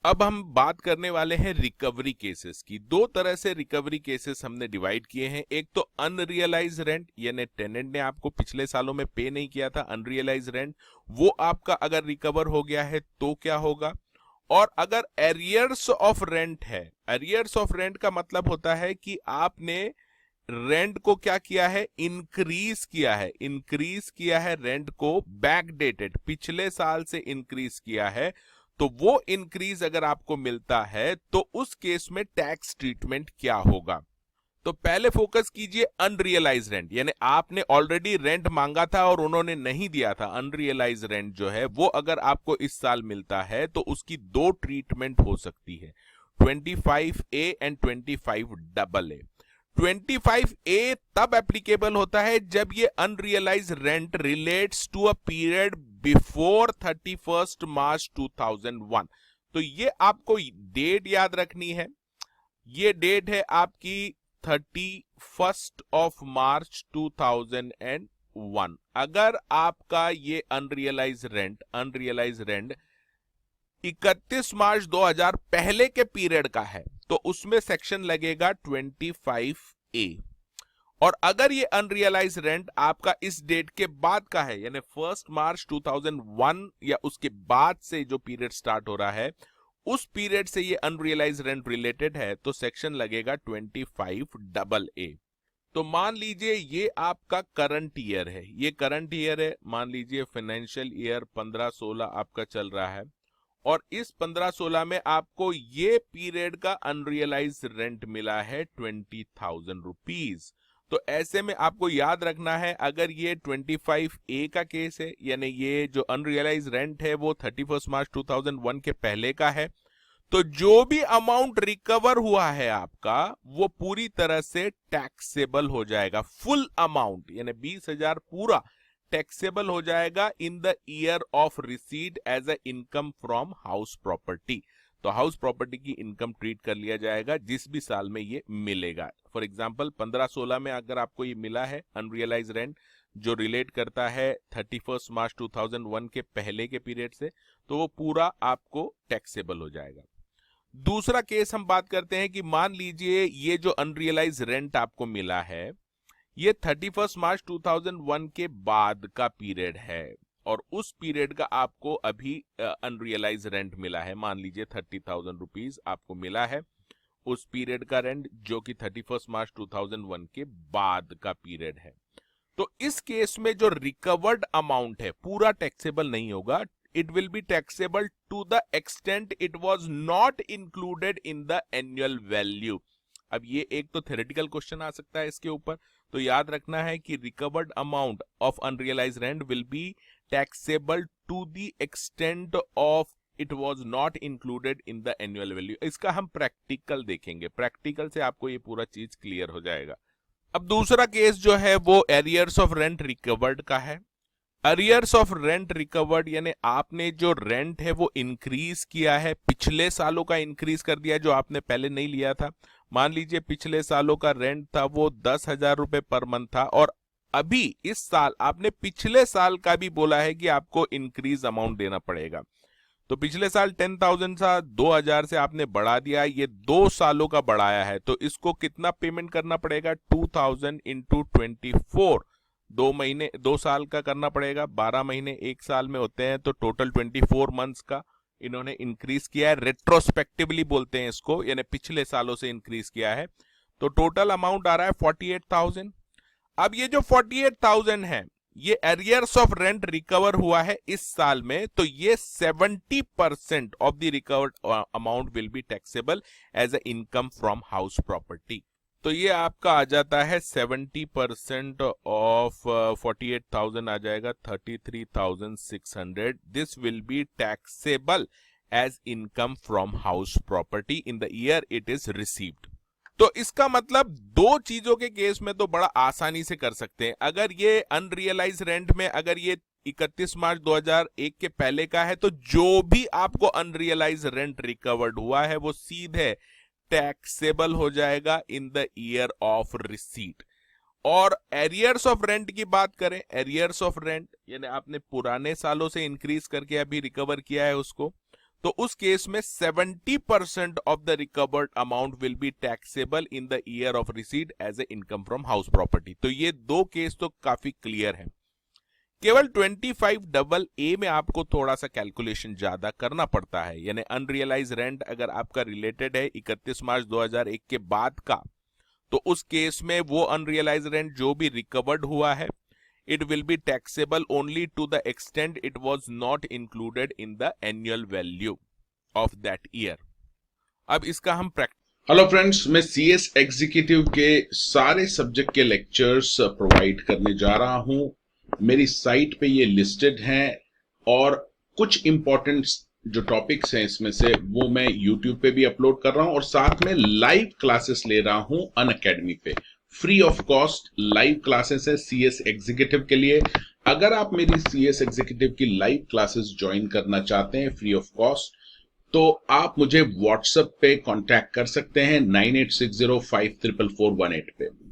अब हम बात करने वाले हैं रिकवरी केसेस की। दो तरह से रिकवरी केसेस हमने डिवाइड किए हैं। एक तो अनरियलाइज रेंट, यानी टेनेंट ने आपको पिछले सालों में पे नहीं किया था, अनरियलाइज रेंट, वो आपका अगर रिकवर हो गया है तो क्या होगा। और अगर एरियर्स ऑफ रेंट है, एरियर्स ऑफ रेंट का मतलब होता है कि आपने रेंट को क्या किया है, इंक्रीज किया है रेंट को, बैकडेटेड, पिछले साल से इंक्रीज किया है, तो वो इंक्रीज अगर आपको मिलता है तो उस केस में टैक्स ट्रीटमेंट क्या होगा। तो पहले फोकस कीजिए अनरियलाइज रेंट, यानी आपने ऑलरेडी रेंट मांगा था और उन्होंने नहीं दिया था। अनरियलाइज रेंट जो है वो अगर आपको इस साल मिलता है तो उसकी दो ट्रीटमेंट हो सकती है, 25A एंड 25AA। 25A तब एप्लीकेबल होता है जब ये unrealised rent relates to a period before 31 March 2001। तो ये आपको डेट याद रखनी है, ये डेट है आपकी 31 मार्च 2001। अगर आपका ये अनरियलाइज रेंट 31 मार्च 2000 पहले के पीरियड का है तो उसमें सेक्शन लगेगा 25A। और अगर ये अनरियलाइज रेंट आपका इस डेट के बाद का है, यानी 1 मार्च 2001 या उसके बाद से जो पीरियड स्टार्ट हो रहा है उस पीरियड से ये अनरियलाइज रेंट रिलेटेड है, तो सेक्शन लगेगा 25AA। तो मान लीजिए ये आपका करंट ईयर है, ये करंट ईयर है, मान लीजिए फाइनेंशियल ईयर 15-16 आपका चल रहा है, और इस 15-16 में आपको ये पीरियड का अनरियलाइज रेंट मिला है 20,000 रुपीज। तो ऐसे में आपको याद रखना है, अगर ये 25A का केस है, यानी ये जो अनरियलाइज रेंट है वो 31 मार्च 2001 के पहले का है, तो जो भी अमाउंट रिकवर हुआ है आपका वो पूरी तरह से टैक्सेबल हो जाएगा। फुल अमाउंट यानी 20,000 पूरा टैक्सेबल हो जाएगा in the year of receipt as a income from house property. तो हाउस प्रॉपर्टी की इनकम ट्रीट कर लिया जाएगा जिस भी साल में ये मिलेगा। फॉर एग्जांपल 15-16 में अगर आपको ये मिला है अनरियलाइज रेंट जो रिलेट करता है 31 मार्च 2001 के पहले के पीरियड से, तो वो पूरा आपको टैक्सेबल हो जाएगा। दूसरा केस हम बात करते हैं कि मान लीजिए ये जो अनरियलाइज रेंट आपको मिला है ये 31 मार्च 2001 के बाद का पीरियड है, और उस पीरियड का आपको अभी अनरियलाइज रेंट मिला है, मान लीजिए 30,000 रुपीज आपको मिला है उस पीरियड का रेंट जो कि 31 मार्च 2001 के बाद का पीरियड है। तो इस केस में जो रिकवर्ड अमाउंट है पूरा टैक्सेबल नहीं होगा, it will be taxable to the extent it was not included in the annual value। अब ये एक तो थ्योरेटिकल क्वेश्चन आ सकता है इसके ऊपर, तो याद रखना है कि recovered amount of unrealised rent will be taxable to the extent of it was not included in the annual value. इसका हम प्रैक्टिकल देखेंगे, प्रैक्टिकल से आपको ये पूरा चीज क्लियर हो जाएगा। अब दूसरा केस जो है वो एरियर्स ऑफ रेंट रिकवर्ड का है। अरियर्स ऑफ रेंट रिकवर्ड यानी आपने जो रेंट है वो इंक्रीज किया है, पिछले सालों का इंक्रीज कर दिया जो आपने पहले नहीं लिया था। मान लीजिए पिछले सालों का रेंट था वो 10,000 रुपए पर मंथ था, और अभी इस साल आपने पिछले साल का भी बोला है कि आपको इंक्रीज अमाउंट देना पड़ेगा। तो पिछले साल 10,000 था, 2,000 से आपने बढ़ा दिया, ये 2 सालों का बढ़ाया है, तो इसको कितना पेमेंट करना पड़ेगा, 2,000 इंटू 24, 2 महीने 2 साल का करना पड़ेगा, 12 महीने 1 साल में होते हैं, तो टोटल 24 मंथ्स का इन्होंने इंक्रीज किया है। रेट्रोस्पेक्टिवली बोलते हैं इसको, यानी पिछले सालों से इंक्रीज किया है, तो टोटल अमाउंट आ रहा है 48,000। अब ये जो 48,000 है ये एरियर्स ऑफ रेंट रिकवर हुआ है इस साल में, तो ये 70% of the recovered amount will be taxable as a income from house property. तो ये आपका आ जाता है 70% ऑफ 48,000 आ जाएगा 33,600। This will be taxable as income from house property in the year it is received. तो इसका मतलब दो चीजों के केस में तो बड़ा आसानी से कर सकते हैं। अगर ये अनरियलाइज रेंट में अगर ये 31 मार्च 2001 के पहले का है, तो जो भी आपको अनरियलाइज रेंट रिकवर्ड हुआ है वो सीधे टैक्सेबल हो जाएगा in the year of receipt. और एरियर्स ऑफ रेंट की बात करें, एरियर्स ऑफ रेंट यानी आपने पुराने सालों से इंक्रीज करके अभी रिकवर किया है उसको, तो उस केस में 70% of the recovered amount will be taxable in the year of receipt as a income from house property. तो ये दो केस तो काफी क्लियर है। केवल 25AA में आपको थोड़ा सा कैलकुलेशन ज्यादा करना पड़ता है, यानी अनरियलाइज रेंट अगर आपका रिलेटेड है 31 मार्च 2001 के बाद का, तो उस केस में वो अनरियलाइज रेंट जो भी रिकवर्ड हुआ है, it will be taxable only to the extent it was not included in the annual value of that year। अब इसका हम हेलो फ्रेंड्स, मैं सीएस एग्जीक्यूटिव के सारे सब्जेक्ट के लेक्चर्स प्रोवाइड करने जा रहा हूं। मेरी साइट पे ये लिस्टेड हैं और कुछ इंपॉर्टेंट जो टॉपिक्स हैं इसमें से वो मैं यूट्यूब पे भी अपलोड कर रहा हूं और साथ में लाइव क्लासेस ले रहा हूं अनअकैडमी पे। Free of cost live classes है सीएस एग्जीक्यूटिव के लिए। अगर आप मेरी सीएस एग्जीक्यूटिव की लाइव क्लासेस ज्वाइन करना चाहते हैं फ्री ऑफ कॉस्ट, तो आप मुझे व्हाट्सएप पे कांटेक्ट कर सकते हैं 9860544418 पे।